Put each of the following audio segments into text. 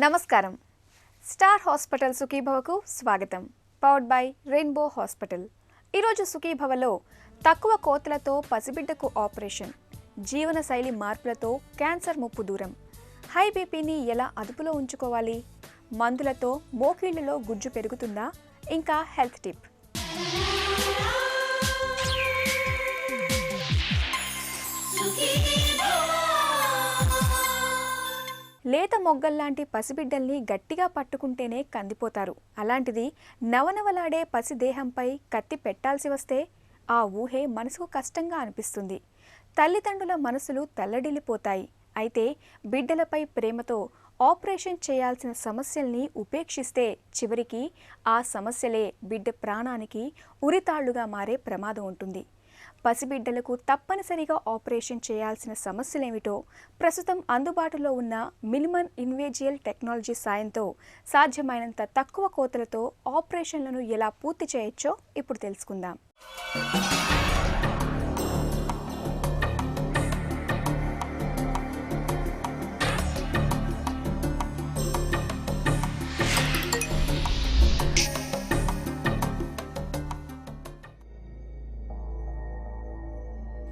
నమస్కారం. Star hospital సుఖీభవకు స్వాగతం. Powered by rainbow hospital. ఈరోజు సుఖీభవలో తక్కువ కోతలతో పసిబిడ్డకు ఆపరేషన్, జీవనశైలి మార్పులతో క్యాన్సర్ ముప్పు దూరం, హై బీపీని ఎలా అదుపులో ఉంచుకోవాలి, మందులతో మోకీళ్లలో గుజ్జు పెరుగుతుందా, ఇంకా హెల్త్ టిప్. లేత మొగ్గల్లాంటి పసిబిడ్డల్ని గట్టిగా పట్టుకుంటేనే కందిపోతారు. అలాంటిది నవనవలాడే పసిదేహంపై కత్తి పెట్టాల్సి వస్తే ఆ ఊహే మనసుకు కష్టంగా అనిపిస్తుంది. తల్లిదండ్రుల మనసులు తల్లడిల్లిపోతాయి. అయితే బిడ్డలపై ప్రేమతో ఆపరేషన్ చేయాల్సిన సమస్యల్ని ఉపేక్షిస్తే చివరికి ఆ సమస్యలే బిడ్డ ప్రాణానికి ఉరితాళ్లుగా మారే ప్రమాదం ఉంటుంది. పసిబిడ్డలకు తప్పనిసరిగా ఆపరేషన్ చేయాల్సిన సమస్యలేమిటో, ప్రస్తుతం అందుబాటులో ఉన్న మినిమల్ ఇన్వేజియల్ టెక్నాలజీ సాయంతో సాధ్యమైనంత తక్కువ కోతలతో ఆపరేషన్లను ఎలా పూర్తి చేయొచ్చో ఇప్పుడు తెలుసుకుందాం.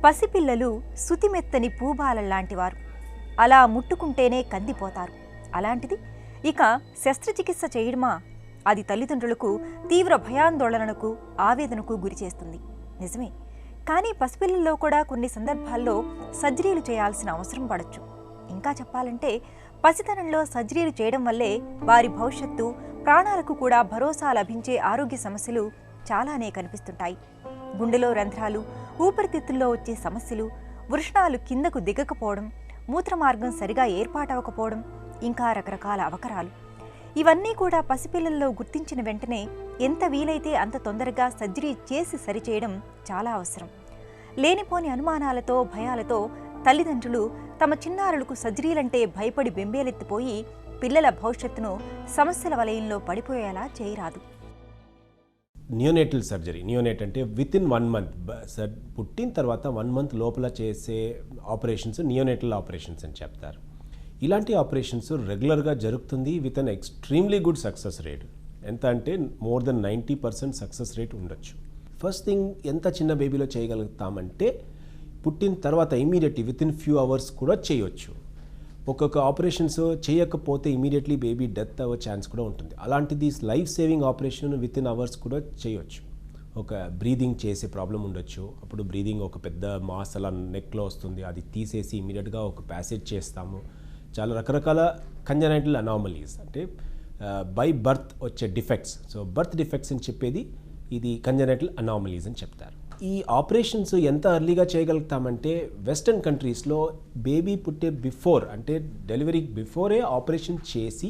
పసిపిల్లలు సుతిమెత్తని పూబాలలాంటివారు. అలా ముట్టుకుంటేనే కందిపోతారు. అలాంటిది ఇక శస్త్రచికిత్స చేయడమా, అది తల్లిదండ్రులకు తీవ్ర భయాందోళనకు, ఆవేదనకు గురిచేస్తుంది. నిజమే. కానీ పసిపిల్లల్లో కూడా కొన్ని సందర్భాల్లో సర్జరీలు చేయాల్సిన అవసరం పడవచ్చు. ఇంకా చెప్పాలంటే పసితనంలో సర్జరీలు చేయడం వల్లే వారి భవిష్యత్తు, ప్రాణాలకు కూడా భరోసా లభించే ఆరోగ్య సమస్యలు చాలానే కనిపిస్తుంటాయి. గుండెలో రంధ్రాలు, ఊపిరితిత్తుల్లో వచ్చే సమస్యలు, వృషణాలు కిందకు దిగకపోవడం, మూత్రమార్గం సరిగా ఏర్పాటవకపోవడం, ఇంకా రకరకాల అవకరాలు. ఇవన్నీ కూడా పసిపిల్లల్లో గుర్తించిన వెంటనే ఎంత వీలైతే అంత తొందరగా సర్జరీ చేసి సరిచేయడం చాలా అవసరం. లేనిపోని అనుమానాలతో, భయాలతో తల్లిదండ్రులు తమ చిన్నారులకు సర్జరీలంటే భయపడి బెంబేలెత్తిపోయి పిల్లల భవిష్యత్తును సమస్యల వలయంలో పడిపోయేలా చేయరాదు. నియోనేటల్ సర్జరీ, నియోనేట్ అంటే విత్ ఇన్ 1 month, పుట్టిన తర్వాత 1 month లోపల చేసే ఆపరేషన్స్ నియోనేటల్ ఆపరేషన్స్ అని చెప్తారు. ఇలాంటి ఆపరేషన్స్ రెగ్యులర్గా జరుగుతుంది with an extremely good success rate. ఎంత అంటే మోర్ దెన్ 90% సక్సెస్ రేట్ ఉండొచ్చు. ఫస్ట్ థింగ్, ఎంత చిన్న బేబీలో చేయగలుగుతామంటే పుట్టిన తర్వాత immediately with in few hours కూడా చేయొచ్చు. ఒక్కొక్క ఆపరేషన్స్ చేయకపోతే ఇమీడియట్లీ బేబీ డెత్ అవ్వే ఛాన్స్ కూడా ఉంటుంది. అలాంటిది life saving operation with in hours కూడా చేయొచ్చు. ఒక బ్రీదింగ్ చేసే ప్రాబ్లం ఉండొచ్చు, అప్పుడు బ్రీదింగ్ ఒక పెద్ద మాస్ అలా నెక్లో వస్తుంది, అది తీసేసి ఇమీడియట్గా ఒక ప్యాసేజ్ చేస్తాము. చాలా రకరకాల కంజనైటల్ అనామలీస్ అంటే బై బర్త్ వచ్చే డిఫెక్ట్స్, సో బర్త్ డిఫెక్ట్స్ అని చెప్పేది ఇది కంజనైటల్ అనామలీస్ అని చెప్తారు. ఈ ఆపరేషన్స్ ఎంత ఎర్లీగా చేయగలుగుతామంటే వెస్టర్న్ కంట్రీస్లో బేబీ పుట్టే బిఫోర్, అంటే డెలివరీ బిఫోరే ఆపరేషన్ చేసి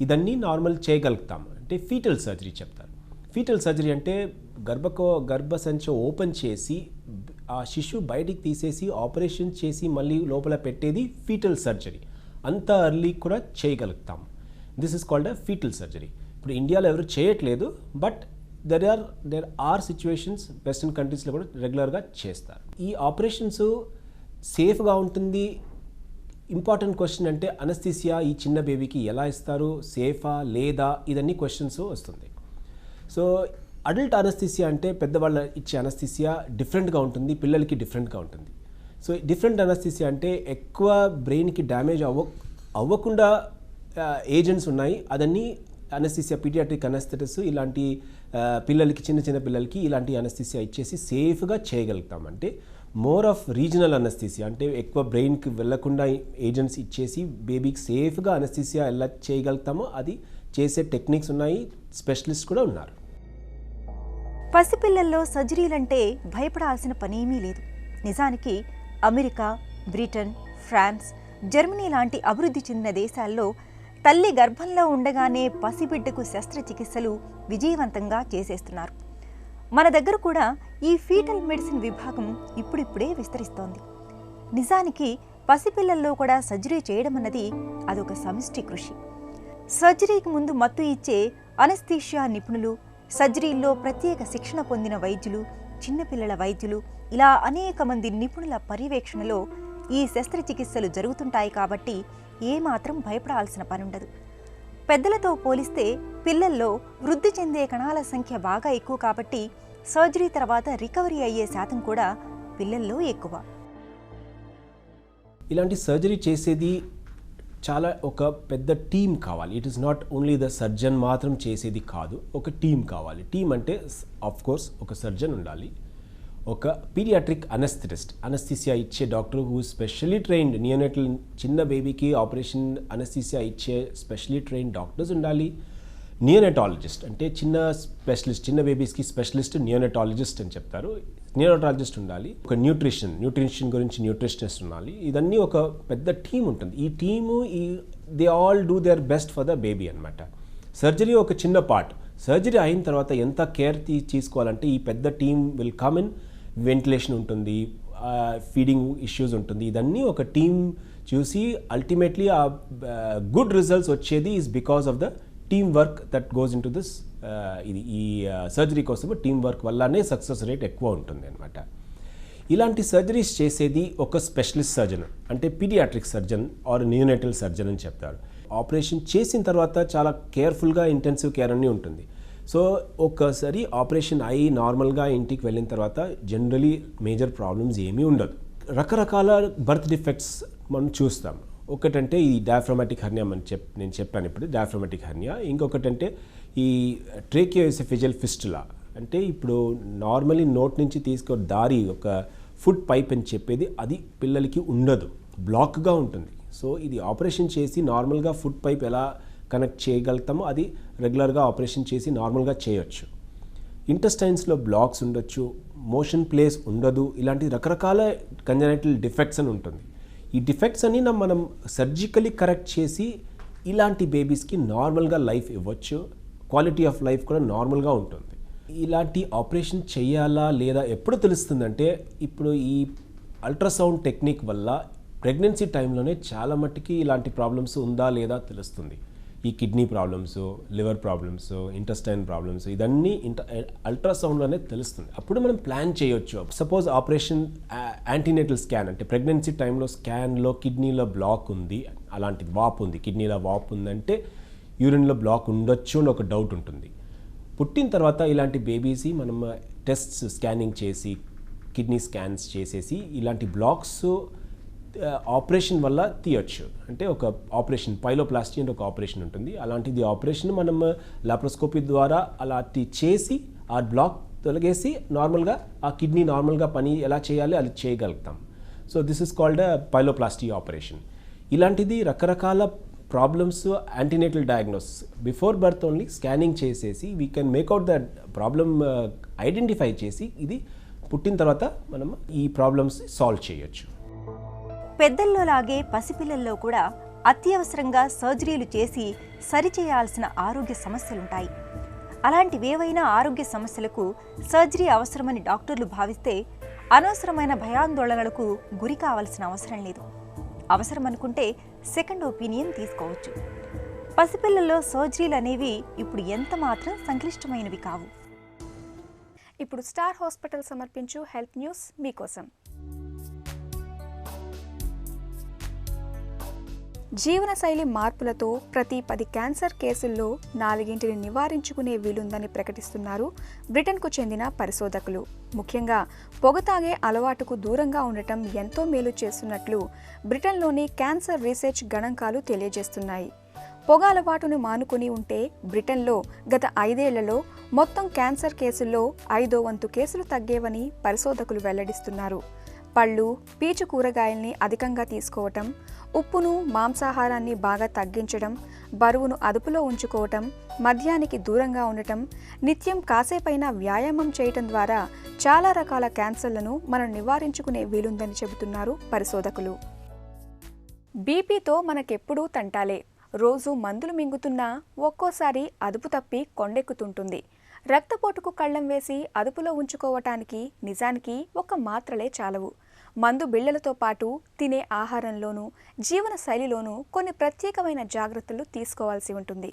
ఇదన్నీ నార్మల్ చేయగలుగుతాం. అంటే ఫీటల్ సర్జరీ చెప్తారు. ఫీటల్ సర్జరీ అంటే గర్భసంచి ఓపెన్ చేసి ఆ శిశువు బయటికి తీసేసి ఆపరేషన్ చేసి మళ్ళీ లోపల పెట్టేది ఫీటల్ సర్జరీ. అంత ఎర్లీ కూడా చేయగలుగుతాం. This is called a fetal surgery. ఇప్పుడు ఇండియాలో ఎవరు చేయట్లేదు, but there are situations western కంట్రీస్లో కూడా రెగ్యులర్గా చేస్తారు. ఈ ఆపరేషన్స్ సేఫ్గా ఉంటుంది. ఇంపార్టెంట్ క్వశ్చన్ అంటే అనస్థీసియా ఈ చిన్న బేబీకి ఎలా ఇస్తారు, సేఫా లేదా, ఇదన్నీ క్వశ్చన్స్ వస్తుంది. సో అడల్ట్ అనస్థీసియా అంటే పెద్దవాళ్ళ ఇచ్చే అనస్థీసియా డిఫరెంట్గా ఉంటుంది, పిల్లలకి డిఫరెంట్గా ఉంటుంది. సో డిఫరెంట్ అనస్థీసియా అంటే ఎక్కువ బ్రెయిన్కి డ్యామేజ్ అవ్వకుండా ఏజెంట్స్ ఉన్నాయి. అదన్నీ అనస్థీసియా, పీడియాట్రిక్ అనస్థెటిస్, ఇలాంటి పిల్లలకి, చిన్న పిల్లలకి ఇలాంటి అనస్థీసియా ఇచ్చేసి సేఫ్గా చేయగలుగుతాం. అంటే మోర్ ఆఫ్ రీజనల్ అనస్థీసియా అంటే ఎక్కువ బ్రెయిన్కి వెళ్లకుండా ఏజెంట్స్ ఇచ్చేసి బేబీకి సేఫ్గా అనస్థీసియా ఎలా చేయగలుగుతామో అది చేసే టెక్నిక్స్ ఉన్నాయి, స్పెషలిస్ట్ కూడా ఉన్నారు. పసిపిల్లల్లో సర్జరీలంటే భయపడాల్సిన పనేమీ లేదు. నిజానికి అమెరికా, బ్రిటన్, ఫ్రాన్స్, జర్మనీ లాంటి అభివృద్ధి చెందిన దేశాల్లో తల్లి గర్భంలో ఉండగానే పసిబిడ్డకు శస్త్రచికిత్సలు విజయవంతంగా చేసేస్తున్నారు. మన దగ్గర కూడా ఈ ఫీటల్ మెడిసిన్ విభాగం ఇప్పుడిప్పుడే విస్తరిస్తోంది. నిజానికి పసిపిల్లల్లో కూడా సర్జరీ చేయడం అన్నది అదొక సమిష్టి కృషి. సర్జరీకి ముందు మత్తు ఇచ్చే అనస్థీషియా నిపుణులు, సర్జరీల్లో ప్రత్యేక శిక్షణ పొందిన వైద్యులు, చిన్నపిల్లల వైద్యులు, ఇలా అనేక మంది నిపుణుల పర్యవేక్షణలో ఈ శస్త్రచికిత్సలు జరుగుతుంటాయి. కాబట్టి ఏమాత్రం భయపడాల్సిన పనుండదు. పెద్దలతో పోలిస్తే పిల్లల్లో వృద్ధి చెందే కణాల సంఖ్య బాగా ఎక్కువ కాబట్టి సర్జరీ తర్వాత రికవరీ అయ్యే శాతం కూడా పిల్లల్లో ఎక్కువ. ఇలాంటి సర్జరీ చేసేది చాలా ఒక పెద్ద టీం కావాలి. It is not only the surgeon మాత్రం చేసేది కాదు, ఒక టీం కావాలి. టీం అంటే ఆఫ్ కోర్స్ ఒక సర్జన్ ఉండాలి, ఒక పీడియాట్రిక్ అనస్థిసియా ఇచ్చే doctor who specially trained, neonatal చిన్న బేబీకి ఆపరేషన్ అనస్థిసియా ఇచ్చే స్పెషల్లీ ట్రైన్డ్ డాక్టర్స్ ఉండాలి. నియోనెటాలజిస్ట్ అంటే చిన్న బేబీస్కి స్పెషలిస్ట్ నియోనెటాలజిస్ట్ అని చెప్తారు, నియోనెటాలజిస్ట్ ఉండాలి. ఒక న్యూట్రిషన్ గురించి న్యూట్రిషనిస్ట్ ఉండాలి. ఇదన్నీ ఒక పెద్ద టీం ఉంటుంది. ఈ team they all do their best for the baby అనమాట. సర్జరీ ఒక చిన్న పార్ట్. సర్జరీ అయిన తర్వాత ఎంత కేర్ తీసుకోవాలంటే ఈ పెద్ద team will come in. Ventilation ఉంటుంది, ఫీడింగ్ ఇష్యూస్ ఉంటుంది, ఇదన్నీ ఒక టీం చూసి అల్టిమేట్లీ ఆ గుడ్ రిజల్ట్స్ వచ్చేది is because of the team work that goes into this. ఈ సర్జరీ కోసం టీమ్ వర్క్ వల్లనే సక్సెస్ రేట్ ఎక్కువ ఉంటుంది అనమాట. ఇలాంటి సర్జరీస్ చేసేది ఒక స్పెషలిస్ట్ సర్జన్ అంటే paediatric surgeon or neonatal surgeon అని చెప్తారు. ఆపరేషన్ చేసిన తర్వాత చాలా కేర్ఫుల్గా ఇంటెన్సివ్ కేర్ అన్నీ ఉంటుంది. సో ఒకసారి ఆపరేషన్ అయ్యి నార్మల్గా ఇంటికి వెళ్ళిన తర్వాత జనరలీ మేజర్ ప్రాబ్లమ్స్ ఏమీ ఉండదు. రకరకాల బర్త్ డిఫెక్ట్స్ మనం చూస్తాం. ఒకటంటే ఈ డయాఫ్రామాటిక్ హెర్నియా నేను చెప్పాను ఇప్పుడు డయాఫ్రామాటిక్ హెర్నియా. ఇంకొకటంటే ఈ ట్రేకియోఎసోఫేజియల్ ఫిస్టులా అంటే ఇప్పుడు నార్మల్లీ నోట్ నుంచి తీసుకో దారి ఒక ఫుడ్ పైప్ అని చెప్పేది అది పిల్లలకి ఉండదు, బ్లాక్గా ఉంటుంది. సో ఇది ఆపరేషన్ చేసి నార్మల్గా ఫుడ్ పైప్ ఎలా కనెక్ట్ చేయగలుగుతామో అది రెగ్యులర్గా ఆపరేషన్ చేసి నార్మల్గా చేయొచ్చు. ఇంటెస్టైన్స్లో బ్లాక్స్ ఉండొచ్చు, మోషన్ ప్లేస్ ఉండదు, ఇలాంటి రకరకాల కంజనైటల్ డిఫెక్ట్స్ అని ఉంటుంది. ఈ డిఫెక్ట్స్ అన్ని మనం సర్జికలీ కరెక్ట్ చేసి ఇలాంటి బేబీస్కి నార్మల్గా లైఫ్ ఇవ్వచ్చు, క్వాలిటీ ఆఫ్ లైఫ్ కూడా నార్మల్గా ఉంటుంది. ఇలాంటి ఆపరేషన్ చేయాలా లేదా ఎప్పుడు తెలుస్తుందంటే ఇప్పుడు ఈ అల్ట్రాసౌండ్ టెక్నిక్ వల్ల ప్రెగ్నెన్సీ టైంలోనే చాలా మట్టుకి ఇలాంటి ప్రాబ్లమ్స్ ఉందా లేదా తెలుస్తుంది. ఈ kidney problems, liver problems, intestine problems ఇదన్నీ అల్ట్రాసౌండ్లోనే తెలుస్తుంది. అప్పుడు మనం ప్లాన్ చేయొచ్చు. సపోజ్ ఆపరేషన్ యాంటీనేటల్ స్కాన్ అంటే ప్రెగ్నెన్సీ టైంలో స్కాన్లో కిడ్నీలో బ్లాక్ ఉంది, అలాంటి వాపు ఉంది, కిడ్నీలో వాపు ఉందంటే యూరిన్లో బ్లాక్ ఉండొచ్చు అని ఒక డౌట్ ఉంటుంది. పుట్టిన తర్వాత ఇలాంటి బేబీస్ మనం టెస్ట్స్ స్కానింగ్ చేసి కిడ్నీ స్కాన్స్ చేసేసి ఇలాంటి బ్లాక్స్ ఆపరేషన్ వల్ల తీయొచ్చు. అంటే ఒక ఆపరేషన్ పైలోప్లాస్టీ అంటే ఒక ఆపరేషన్ ఉంటుంది, అలాంటిది ఆపరేషన్ మనం లాప్రోస్కోపీ ద్వారా అలాంటి చేసి ఆ బ్లాక్ తొలగేసి నార్మల్గా ఆ కిడ్నీ నార్మల్గా పని ఎలా చేయాలి అది చేయగలుగుతాం. So this is called pyeloplasty operation. ఇలాంటిది రకరకాల problems antenatal diagnosis before birth only scanning చేసేసి we can make out the problem identify చేసి ఇది పుట్టిన తర్వాత మనం ఈ ప్రాబ్లమ్స్ సాల్వ్ చేయొచ్చు. పెద్దల్లో లాగే పసిపిల్లల్లో కూడా అత్యవసరంగా సర్జరీలు చేసి సరిచేయాల్సిన ఆరోగ్య సమస్యలుంటాయి. అలాంటివేవైనా ఆరోగ్య సమస్యలకు సర్జరీ అవసరమని డాక్టర్లు భావిస్తే అనవసరమైన భయాందోళనలకు గురి కావాల్సిన అవసరం లేదు. అవసరం అనుకుంటే సెకండ్ ఒపీనియన్ తీసుకోవచ్చు. పసిపిల్లల్లో సర్జరీలు అనేవి ఇప్పుడు ఎంత మాత్రం సంక్లిష్టమైనవి కావు. ఇప్పుడు స్టార్ హాస్పిటల్ సమర్పించు హెల్త్ న్యూస్ మీకోసం. జీవనశైలి మార్పులతో ప్రతి 10 క్యాన్సర్ కేసుల్లో 4 నివారించుకునే వీలుందని ప్రకటిస్తున్నారు బ్రిటన్కు చెందిన పరిశోధకులు. ముఖ్యంగా పొగ తాగే అలవాటుకు దూరంగా ఉండటం ఎంతో మేలు చేస్తున్నట్లు బ్రిటన్లోని క్యాన్సర్ రీసెర్చ్ గణాంకాలు తెలియజేస్తున్నాయి. పొగ అలవాటును మానుకుని ఉంటే బ్రిటన్లో గత 5 ఏళ్లలో మొత్తం క్యాన్సర్ కేసుల్లో 5వ వంతు కేసులు తగ్గేవని పరిశోధకులు వెల్లడిస్తున్నారు. పళ్ళు, పీచు కూరగాయల్ని అధికంగా తీసుకోవటం, ఉప్పును, మాంసాహారాన్ని బాగా తగ్గించడం, బరువును అదుపులో ఉంచుకోవటం, మద్యానికి దూరంగా ఉండటం, నిత్యం కాసేపైనా వ్యాయామం చేయటం ద్వారా చాలా రకాల క్యాన్సర్లను మనం నివారించుకునే వీలుందని చెబుతున్నారు పరిశోధకులు. బీపీతో మనకెప్పుడూ తంటాలే. రోజు మందులు మింగుతున్నా ఒక్కోసారి అదుపు తప్పి కొండెక్కుతుంటుంది. రక్తపోటుకు కళ్ళం వేసి అదుపులో ఉంచుకోవటానికి నిజానికి ఒక మాత్రలే చాలవు. మందు బిళ్లలతో పాటు తినే ఆహారంలోనూ జీవన శైలిలోనూ కొన్ని ప్రత్యేకమైన జాగ్రత్తలు తీసుకోవాల్సి ఉంటుంది.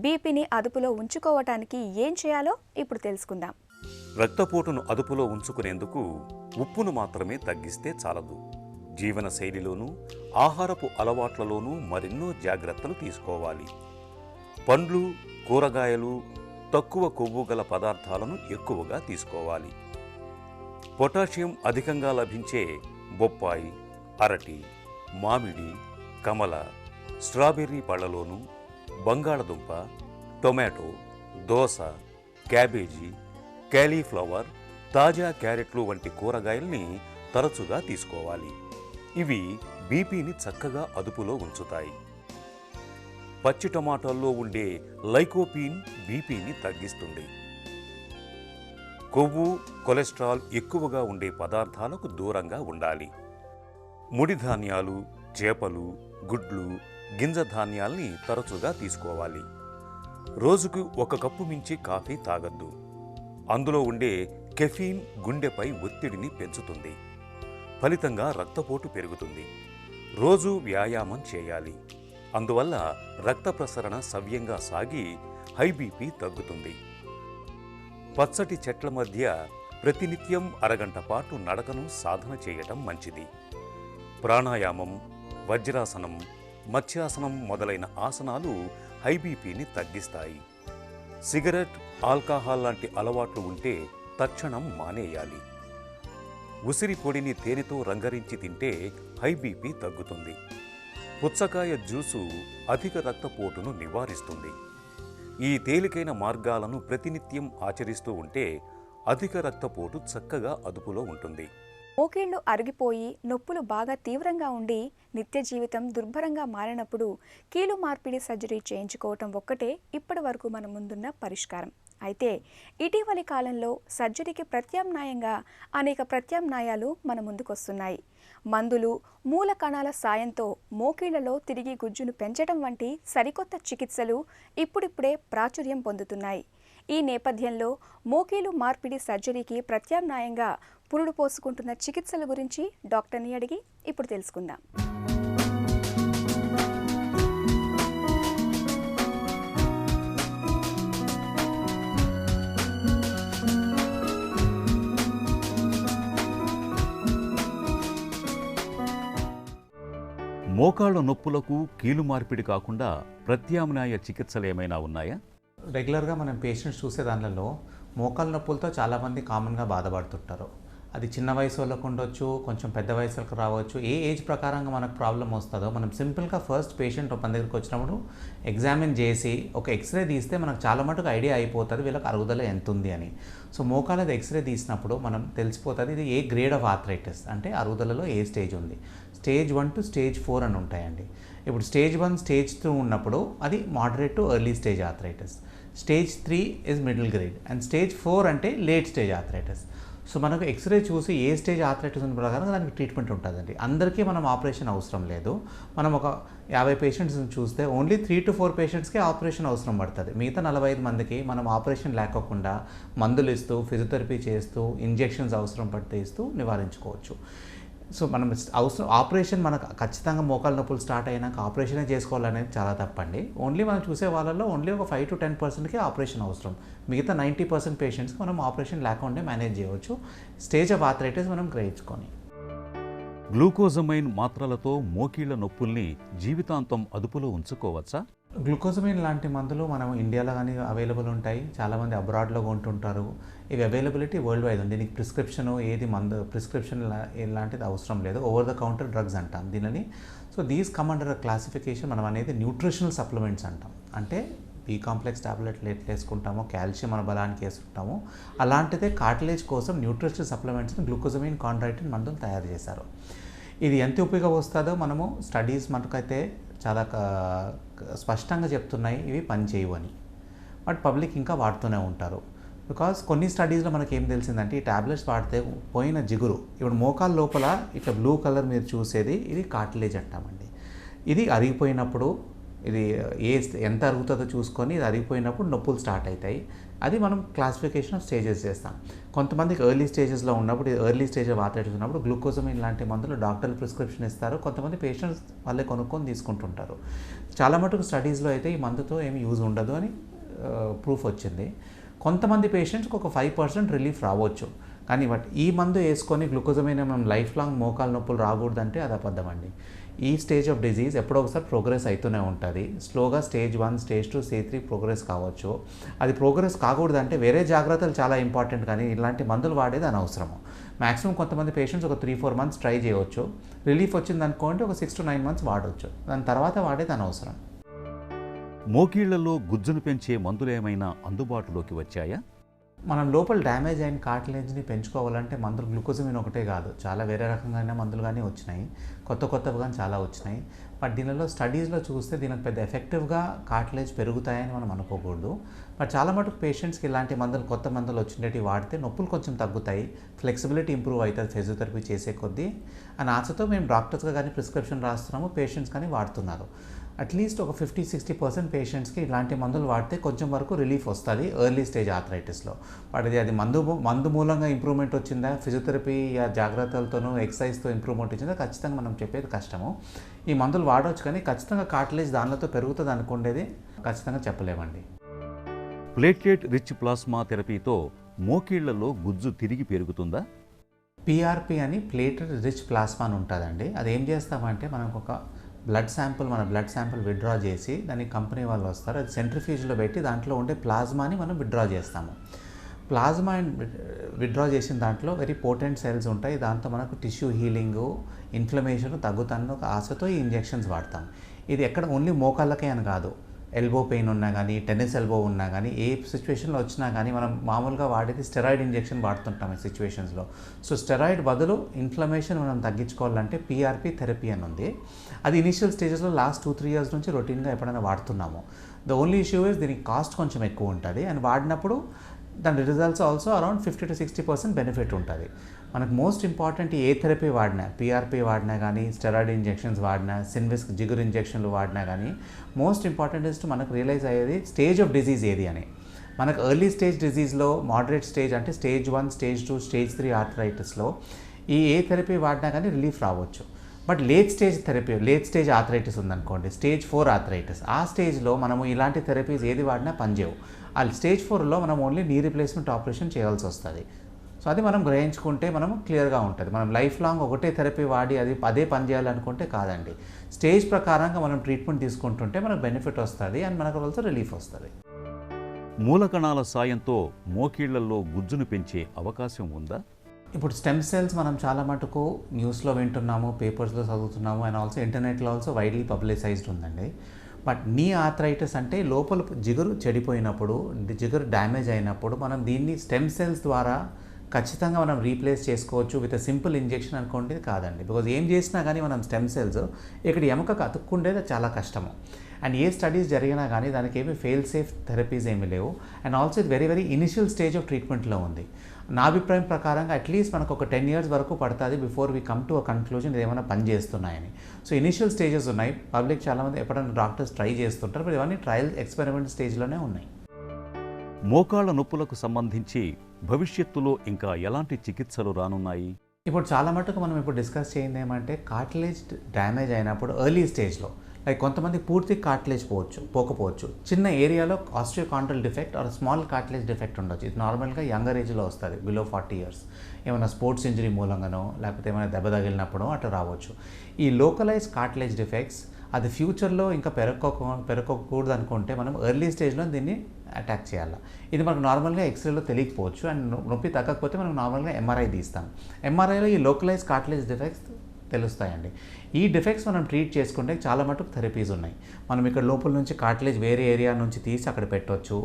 బీపీని అదుపులో ఉంచుకోవటానికి ఏం చేయాలో ఇప్పుడు తెలుసుకుందాం. రక్తపోటును అదుపులో ఉంచుకునేందుకు ఉప్పును మాత్రమే తగ్గిస్తే చాలదు. జీవన శైలిలోనూ ఆహారపు అలవాట్లలోనూ మరెన్నో జాగ్రత్తలు తీసుకోవాలి. పండ్లు, కూరగాయలు, తక్కువ కొవ్వు గల పదార్థాలను ఎక్కువగా తీసుకోవాలి. పొటాషియం అధికంగా లభించే బొప్పాయి, అరటి, మామిడి, కమల, స్ట్రాబెర్రీ పళ్లలోనూ బంగాళదుంప, టొమాటో, దోస, క్యాబేజీ, క్యాలీఫ్లవర్, తాజా క్యారెట్లు వంటి కూరగాయల్ని తరచుగా తీసుకోవాలి. ఇవి బీపీని చక్కగా అదుపులో ఉంచుతాయి. పచ్చి టమాటాల్లో ఉండే లైకోపీన్ బీపీని తగ్గిస్తుంది. కొవ్వు, కొలెస్ట్రాల్ ఎక్కువగా ఉండే పదార్థాలకు దూరంగా ఉండాలి. ముడి ధాన్యాలు, చేపలు, గుడ్లు, గింజ ధాన్యాల్ని తరచుగా తీసుకోవాలి. రోజుకు 1 కప్పు మించి కాఫీ తాగొద్దు. అందులో ఉండే కెఫీన్ గుండెపై ఒత్తిడిని పెంచుతుంది. ఫలితంగా రక్తపోటు పెరుగుతుంది. రోజు వ్యాయామం చేయాలి. అందువల్ల రక్త ప్రసరణ సవ్యంగా సాగి హై బీపీ తగ్గుతుంది. పచ్చటి చెట్ల మధ్య ప్రతినిత్యం అరగంట పాటు నడకను సాధన చేయటం మంచిది. ప్రాణాయామం, వజ్రాసనం, మత్స్యాసనం మొదలైన ఆసనాలు హై బీపీని తగ్గిస్తాయి. సిగరెట్, ఆల్కహాల్ లాంటి అలవాట్లు ఉంటే తక్షణం మానేయాలి. ఉసిరి పొడిని తేనెతో రంగరించి తింటే హై బీపీ తగ్గుతుంది. పుచ్చకాయ జ్యూసు అధిక రక్తపోటును నివారిస్తుంది. ఈ తేలికైన మార్గాలను ప్రతినిత్యం ఆచరిస్తూ ఉంటే అధిక రక్తపోటు చక్కగా అదుపులో ఉంటుంది. మోకాళ్ళు అరిగిపోయి నొప్పులు బాగా తీవ్రంగా ఉండి నిత్య జీవితం దుర్భరంగా మారినప్పుడు కీలు మార్పిడి సర్జరీ చేయించుకోవటం ఒక్కటే ఇప్పటి వరకు మన ముందున్న పరిష్కారం. అయితే ఇటీవలి కాలంలో సర్జరీకి ప్రత్యామ్నాయంగా అనేక ప్రత్యామ్నాయాలు మన ముందుకొస్తున్నాయి. మందులు, మూల కణాల సాయంతో మోకీళ్లలో తిరిగి గుజ్జును పెంచడం వంటి సరికొత్త చికిత్సలు ఇప్పుడిప్పుడే ప్రాచుర్యం పొందుతున్నాయి. ఈ నేపథ్యంలో మోకీలు మార్పిడి సర్జరీకి ప్రత్యామ్నాయంగా పురుడు పోసుకుంటున్న చికిత్సల గురించి డాక్టర్ని అడిగి ఇప్పుడు తెలుసుకుందాం. మోకాళ్ళ నొప్పులకు కీలు మార్పిడి కాకుండా ప్రత్యామ్నాయ చికిత్సలు ఏమైనా ఉన్నాయా? రెగ్యులర్గా మనం పేషెంట్స్ చూసే దానిలో మోకాళ్ళ నొప్పులతో చాలామంది కామన్గా బాధపడుతుంటారు. అది చిన్న వయసు వాళ్ళకు ఉండొచ్చు, కొంచెం పెద్ద వయసులకు రావచ్చు. ఏ ఏజ్ ప్రకారంగా మనకు ప్రాబ్లం వస్తుందో మనం సింపుల్గా ఫస్ట్ పేషెంట్ మన దగ్గరికి వచ్చినప్పుడు ఎగ్జామిన్ చేసి ఒక ఎక్స్రే తీస్తే మనకు చాలా మటుకు ఐడియా అయిపోతుంది వీళ్ళకి అరుగుదల ఎంత ఉంది అని. సో మోకాళ్ళది ఎక్స్రే తీసినప్పుడు మనం తెలిసిపోతుంది ఇది ఏ గ్రేడ్ ఆఫ్ ఆర్థరైటిస్, అంటే అరుగుదలలో ఏ స్టేజ్ ఉంది. స్టేజ్ 1 to స్టేజ్ 4 అని ఉంటాయండి. ఇప్పుడు స్టేజ్ 1, స్టేజ్ 2 ఉన్నప్పుడు అది moderate to early stage arthritis. Stage 3 is middle grade and stage 4 అంటే లేట్ స్టేజ్ ఆర్థరైటిస్. సో మనకు ఎక్స్రే చూసి ఏ స్టేజ్ ఆర్థరైటిస్ ఉన్న ప్రకారం దానికి ట్రీట్మెంట్ ఉంటుందండి. అందరికీ మనం ఆపరేషన్ అవసరం లేదు. మనం ఒక 50 పేషెంట్స్ని చూస్తే ఓన్లీ 3 to 4 పేషెంట్స్కే ఆపరేషన్ అవసరం పడుతుంది. మిగతా 45 మందికి మనం ఆపరేషన్ లేకోకుండా మందులు ఇస్తూ, ఫిజియోథెరపీ చేస్తూ, ఇంజెక్షన్స్ అవసరం పడితే ఇస్తూ నివారించుకోవచ్చు. సో మనం ఆపరేషన్ మనకు ఖచ్చితంగా మోకాళ్ళ నొప్పులు స్టార్ట్ అయినాక ఆపరేషనే చేసుకోవాలనేది చాలా తప్పండి. ఓన్లీ మనం చూసే వాళ్ళలో ఓన్లీ ఒక 5 to 10%కే ఆపరేషన్ అవసరం. మిగతా 90% పేషెంట్స్కి మనం ఆపరేషన్ లేకుండా మేనేజ్ చేయవచ్చు, స్టేజ్ ఆఫ్ ఆర్థరైటిస్ మనం గ్రహించుకొని. గ్లూకోజమైన్ మాత్రలతో మోకీళ్ల నొప్పుల్ని జీవితాంతం అదుపులో ఉంచుకోవచ్చా? గ్లూకోజమైన్ లాంటి మందులు మనం ఇండియాలో కానీ అవైలబుల్ ఉంటాయి, చాలామంది అబ్రాడ్లో కొంటుంటారు. ఇవి అవైలబిలిటీ వరల్డ్ వైడ్ ఉంది. దీనికి ప్రిస్క్రిప్షన్ ఏది మందు ప్రిస్క్రిప్షన్ లాంటిది అవసరం లేదు, ఓవర్ ద కౌంటర్ డ్రగ్స్ అంటాం దీనిని. So these come under classification మనం అనేది న్యూట్రిషనల్ సప్లిమెంట్స్ అంటాం. అంటే బి కాంప్లెక్స్ టాబ్లెట్లు ఎట్లా వేసుకుంటామో, కాల్షియం మన బలానికి వేసుకుంటామో అలాంటిదే కార్టిలేజ్ కోసం న్యూట్రిషనల్ సప్లిమెంట్స్ని గ్లూకోజమైన్ కాండ్రైటిన్ మందులు తయారు చేశారు. ఇది ఎంత ఉపయోగం వస్తుందో మనము స్టడీస్ మనకైతే చాలా స్పష్టంగా చెప్తున్నాయి ఇవి పని చేయవు అని. బట్ పబ్లిక్ ఇంకా వాడుతూనే ఉంటారు. బికాస్ కొన్ని స్టడీస్లో మనకి ఏం తెలిసిందంటే ఈ ట్యాబ్లెట్స్ వాడితే పోయిన జిగురు, ఇప్పుడు మోకాళ్ళ లోపల ఇట్లా బ్లూ కలర్ మీరు చూసేది ఇది కార్టిలేజ్ అంటామండి. ఇది అరిగిపోయినప్పుడు ఇది ఎంత అరుగుతుందో చూసుకొని ఇది అరిగిపోయినప్పుడు నొప్పులు స్టార్ట్ అవుతాయి. అది మనం క్లాసిఫికేషన్ ఆఫ్ స్టేజెస్ చేస్తాం. కొంతమందికి ఎర్లీ స్టేజెస్లో ఉన్నప్పుడు, ఎర్లీ స్టేజ్ ఆఫ్ ఆర్థరైటిస్ ఉన్నప్పుడు గ్లూకోజమైన్ లాంటి మందులు డాక్టర్లు ప్రిస్క్రిప్షన్ ఇస్తారు. కొంతమంది పేషెంట్స్ వాళ్ళే కొనుక్కొని తీసుకుంటుంటారు. చాలా మటుకు స్టడీస్లో అయితే ఈ మందుతో ఏమి యూజ్ ఉండదు అని ప్రూఫ్ వచ్చింది. కొంతమంది పేషెంట్స్కి ఒక 5% రిలీఫ్ రావచ్చు. కానీ బట్ ఈ మందు వేసుకొని గ్లూకోజమైన్ మనం లైఫ్ లాంగ్ మోకాలు నొప్పులు రాకూడదంటే అది అబద్ధం అండి. ఈ స్టేజ్ ఆఫ్ డిజీజ్ ఎప్పుడో ఒకసారి ప్రోగ్రెస్ అవుతూనే ఉంటుంది. స్లోగా స్టేజ్ 1, స్టేజ్ 2, స్టేజ్ 3 ప్రోగ్రెస్ కావచ్చు. అది ప్రోగ్రెస్ కాకూడదంటే వేరే జాగ్రత్తలు చాలా ఇంపార్టెంట్, కానీ ఇలాంటి మందులు వాడేది అనవసరము. మ్యాక్సిమం కొంతమంది పేషెంట్స్ ఒక 3-4 మంత్స్ ట్రై చేయవచ్చు. రిలీఫ్ వచ్చింది అనుకోండి ఒక 6 to 9 మంత్స్ వాడవచ్చు. దాని తర్వాత వాడేది అనవసరం. మోకీళ్లలో గుజ్జును పెంచే మందులేమైనా అందుబాటులోకి వచ్చాయా? మనం లోపల డ్యామేజ్ అయిన కార్టిలేజ్ని పెంచుకోవాలంటే మందులు గ్లూకోజమిన్ ఒకటే కాదు, చాలా వేరే రకంగా మందులు కానీ వచ్చినాయి, కొత్తవి కానీ చాలా వచ్చినాయి. బట్ దీనిలో స్టడీస్లో చూస్తే దీనికి పెద్ద ఎఫెక్టివ్గా కార్టిలేజ్ పెరుగుతాయని మనం అనుకోకూడదు. బట్ చాలా మటుకు పేషెంట్స్కి ఇలాంటి మందులు, కొత్త మందులు వచ్చినట్టు వాడితే నొప్పులు కొంచెం తగ్గుతాయి, ఫ్లెక్సిబిలిటీ ఇంప్రూవ్ అవుతుంది ఫిజియోథెరపీ చేసే కొద్దీ అని ఆశతో మేము డాక్టర్స్గా కానీ ప్రిస్క్రిప్షన్ రాస్తున్నాము, పేషెంట్స్ కానీ వాడుతున్నారు. అట్లీస్ట్ ఒక 50-60% పేషెంట్స్కి ఇలాంటి మందులు వాడితే కొంచెం వరకు రిలీఫ్ వస్తుంది ఎర్లీ స్టేజ్ ఆర్థరైటిస్లో. బట్ అది మందు మూలంగా ఇంప్రూవ్మెంట్ వచ్చిందా, ఫిజియోథెరపీ జాగ్రత్తలతోనూ ఎక్సర్సైజ్తో ఇంప్రూవ్మెంట్ వచ్చిందా ఖచ్చితంగా మనం చెప్పేది కష్టము. ఈ మందులు వాడవచ్చు, కానీ ఖచ్చితంగా కార్టిలేజ్ దానితో పెరుగుతుంది అనుకునేది ఖచ్చితంగా చెప్పలేమండి. ప్లేట్లెట్ రిచ్ ప్లాస్మా థెరపీతో మోకీళ్లలో గుజ్జు తిరిగి పెరుగుతుందా? పిఆర్పి అని ప్లేటెడ్ రిచ్ ప్లాస్మా అని ఉంటుందండి. అది ఏం చేస్తామంటే మనకు ఒక బ్లడ్ శాంపుల్ విత్డ్రా చేసి దానికి కంపెనీ వాళ్ళు వస్తారు, అది సెంట్రిఫ్యూజ్లో పెట్టి దాంట్లో ఉండే ప్లాస్మాని మనం విత్డ్రా చేస్తాము. ప్లాస్మా విత్డ్రా చేసిన దాంట్లో వెరీ పోటెంట్ సెల్స్ ఉంటాయి, దాంతో మనకు టిష్యూ హీలింగు, ఇన్ఫ్లమేషన్ తగ్గుతాను ఒక ఆశతో ఈ ఇంజెక్షన్స్ వాడతాం. ఇది ఎక్కడ ఓన్లీ మోకాళ్ళకే అని కాదు, ఎల్బో పెయిన్ ఉన్నా కానీ, టెన్నిస్ ఎల్బో ఉన్నా కానీ, ఏ సిచ్యువేషన్లో వచ్చినా కానీ మనం మామూలుగా వాడేది స్టెరాయిడ్ ఇంజెక్షన్ వాడుతుంటాం ఈ సిచ్యువేషన్స్లో. సో స్టెరాయిడ్ బదులు ఇన్ఫ్లమేషన్ మనం తగ్గించుకోవాలంటే పిఆర్పి థెరపీ అని ఉంది. అది ఇనిషియల్ స్టేజెస్లో లాస్ట్ 2-3 years నుంచి రొటీన్గా ఎప్పుడైనా వాడుతున్నాము. ద ఓన్లీ ఇష్యూ ఇస్ దీనికి కాస్ట్ కొంచెం ఎక్కువ ఉంటుంది, అండ్ వాడినప్పుడు దాని రిజల్ట్స్ ఆల్సో అరౌండ్ 50-60% బెనిఫిట్ ఉంటుంది. మనకు మోస్ట్ ఇంపార్టెంట్ ఏ థెరపీ వాడినా, పిఆర్పి వాడినా కానీ, స్టెరాయిడ్ ఇంజెక్షన్స్ వాడినా, సిన్విస్క్ జిగురు ఇంజెక్షన్లు వాడినా కానీ, మోస్ట్ ఇంపార్టెంట్ ఇస్ మనకు రియలైజ్ అయ్యేది స్టేజ్ ఆఫ్ డిజీజ్ ఏది అని. మనకు ఎర్లీ స్టేజ్ డిజీజ్లో, మోడరేట్ స్టేజ్ అంటే స్టేజ్ 1, స్టేజ్ 2, స్టేజ్ 3 ఆర్థరైటిస్లో ఏ థెరపీ వాడినా కానీ రిలీఫ్ రావచ్చు. బట్ లేట్ స్టేజ్ ఆర్థరైటిస్ ఉందనుకోండి, స్టేజ్ 4 ఆర్థరైటిస్, ఆ స్టేజ్లో మనము ఇలాంటి థెరపీస్ ఏది వాడినా పనిచేయవు. ఆ స్టేజ్ 4లో మనం ఓన్లీ నీ రీప్లేస్మెంట్ ఆపరేషన్ చేయాల్సి వస్తుంది. సో అది మనం గ్రహించుకుంటే మనం క్లియర్గా ఉంటుంది. మనం లైఫ్ లాంగ్ ఒకటే థెరపీ వాడి అదే పని చేయాలనుకుంటే కాదండి. స్టేజ్ ప్రకారంగా మనం ట్రీట్మెంట్ తీసుకుంటుంటే మనకు బెనిఫిట్ వస్తుంది, అండ్ మనకు ఆల్సో రిలీఫ్ వస్తుంది. మూలకణాల సాయంతో మోకీళ్లలో గుజ్జును పెంచే అవకాశం ఉందా? ఇప్పుడు స్టెమ్ సెల్స్ మనం చాలా మటుకు న్యూస్లో వింటున్నాము, పేపర్స్లో చదువుతున్నాము, అండ్ ఆల్సో ఇంటర్నెట్లో ఆల్సో వైడ్లీ పబ్లిసైజ్డ్ ఉందండి. బట్ నీ ఆర్థరైటిస్ అంటే లోపల జిగురు చెడిపోయినప్పుడు, జిగురు డ్యామేజ్ అయినప్పుడు మనం దీన్ని స్టెమ్ సెల్స్ ద్వారా ఖచ్చితంగా మనం రీప్లేస్ చేసుకోవచ్చు విత్ సింపుల్ ఇంజెక్షన్ అనుకోండి కాదండి. బికాజ్ ఏం చేసినా కానీ మనం స్టెమ్ సెల్స్ ఇక్కడ ఎముకకు అతుక్కుండేది చాలా కష్టము. అండ్ ఏ స్టడీస్ జరిగినా కానీ దానికి ఏమి ఫెయిల్ సేఫ్ థెరపీస్ ఏమీ లేవు. అండ్ ఆల్సో ఇది వెరీ ఇనిషియల్ స్టేజ్ ఆఫ్ ట్రీట్మెంట్లో ఉంది. నా అభిప్రాయం ప్రకారంగా అట్లీస్ట్ మనకు ఒక 10 years వరకు పడుతుంది before we come to a conclusion ఇది ఏమైనా పని చేస్తున్నాయని. సో ఇనిషియల్ స్టేజెస్ ఉన్నాయి. పబ్లిక్ చాలామంది ఎప్పుడైనా డాక్టర్స్ ట్రై చేస్తుంటారు, బట్ ఇవన్నీ ట్రయల్ ఎక్స్పెరిమెంట్ స్టేజ్లోనే ఉన్నాయి. మోకాళ్ల నొప్పులకు సంబంధించి భవిష్యత్తులో ఇంకా ఎలాంటి చికిత్సలు రానున్నాయి? ఇప్పుడు చాలా మటుకు మనం ఇప్పుడు డిస్కస్ చేయింది ఏమంటే కార్టిలేజ్ డ్యామేజ్ అయినప్పుడు ఎర్లీ స్టేజ్లో, లైక్ కొంతమంది పూర్తి కార్టిలేజ్ పోకపోవచ్చు, చిన్న ఏరియాలో osteochondral defect or small cartilage defect ఉండొచ్చు. ఇది నార్మల్గా యంగర్ ఏజ్లో వస్తుంది, బిలో 40 years. ఏమైనా స్పోర్ట్స్ ఇంజరీ మూలంగానో లేకపోతే ఏమైనా దెబ్బ తగిలినప్పుడో అట్లా రావచ్చు. ఈ లోకలైజ్ కార్టిలేజ్ డిఫెక్ట్స్ అది ఫ్యూచర్లో ఇంకా పెరగకూడదు అనుకుంటే మనం ఎర్లీ స్టేజ్లో దీన్ని అటాక్ చేయాలి. ఇది మనకు నార్మల్గా ఎక్స్రేలో తెలియకపోవచ్చు, అండ్ నొప్పి తగ్గకపోతే మనం నార్మల్గా ఎంఆర్ఐ తీస్తాం. ఎంఆర్ఐలో ఈ లోకలైజ్ కార్టిలేజ్ డిఫెక్ట్స్ తెలుస్తాయండి. ఈ డిఫెక్ట్స్ మనం ట్రీట్ చేసుకుంటే చాలా మటుకు థెరపీస్ ఉన్నాయి. మనం ఇక్కడ లోపల నుంచి కార్టిలేజ్ వేరే ఏరియా నుంచి తీసి అక్కడ పెట్టవచ్చు,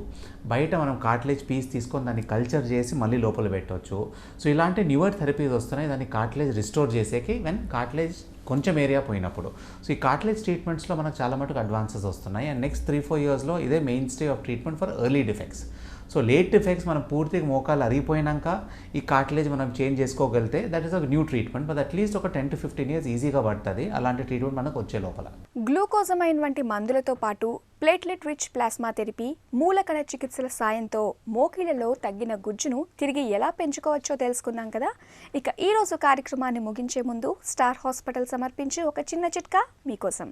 బయట మనం కార్టిలేజ్ పీస్ తీసుకొని దాన్ని కల్చర్ చేసి మళ్ళీ లోపల పెట్టవచ్చు. సో ఇలాంటి న్యూవర్ థెరపీస్ వస్తున్నాయి దాన్ని కార్టిలేజ్ రిస్టోర్ చేసేకి వెన్ కార్టిలేజ్ కొంచెం ఏరియా పోయినప్పుడు. సో ఈ కార్టిలేజ్ ట్రీట్మెంట్స్లో మనకు చాలా మటుకు అడ్వాన్సెస్ వస్తున్నాయి, అండ్ నెక్స్ట్ 3-4 yearsలో ఇదే main stay of treatment for early defects. So late defects మనం పూర్తిగా మోకాలు అరిగిపోయినాక ఈ కార్టిలేజ్ మనం చేంజ్ చేసుకోగలిగితే that is a new treatment. But at least ఒక 10 to 15 years ఈజీగా పడుతుంది అలాంటి ట్రీట్మెంట్ మనకు వచ్చే లోపల. గ్లూకోజమైన్ వంటి మందులతో పాటు ప్లేట్లెట్ రిచ్ ప్లాస్మా థెరపీ, మూలకణ చికిత్సల సాయంతో మోకీళ్లలో తగ్గిన గుజ్జును తిరిగి ఎలా పెంచుకోవచ్చో తెలుసుకున్నాం కదా. ఇక ఈ రోజు కార్యక్రమాన్ని ముగించే ముందు స్టార్ హాస్పిటల్ సమర్పించే ఒక చిన్న చిట్కా మీకోసం.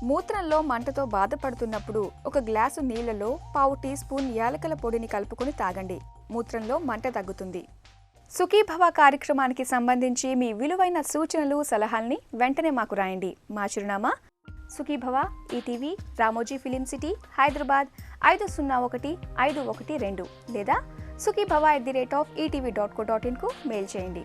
మూత్రంలో మంటతో బాధపడుతున్నప్పుడు ఒక గ్లాసు నీళ్లలో 1/4 టీ స్పూన్ యాలకుల పొడిని కలుపుకొని తాగండి. మూత్రంలో మంట తగ్గుతుంది. సుఖీభవ కార్యక్రమానికి సంబంధించి మీ విలువైన సూచనలు సలహాల్ని వెంటనే మాకు రాయండి. మా చిరునామా Sukhibhava ETV, Ramoji film city, Hyderabad 501512 లేదా sukhibhava@etv.co.in కు మెయిల్ చేయండి.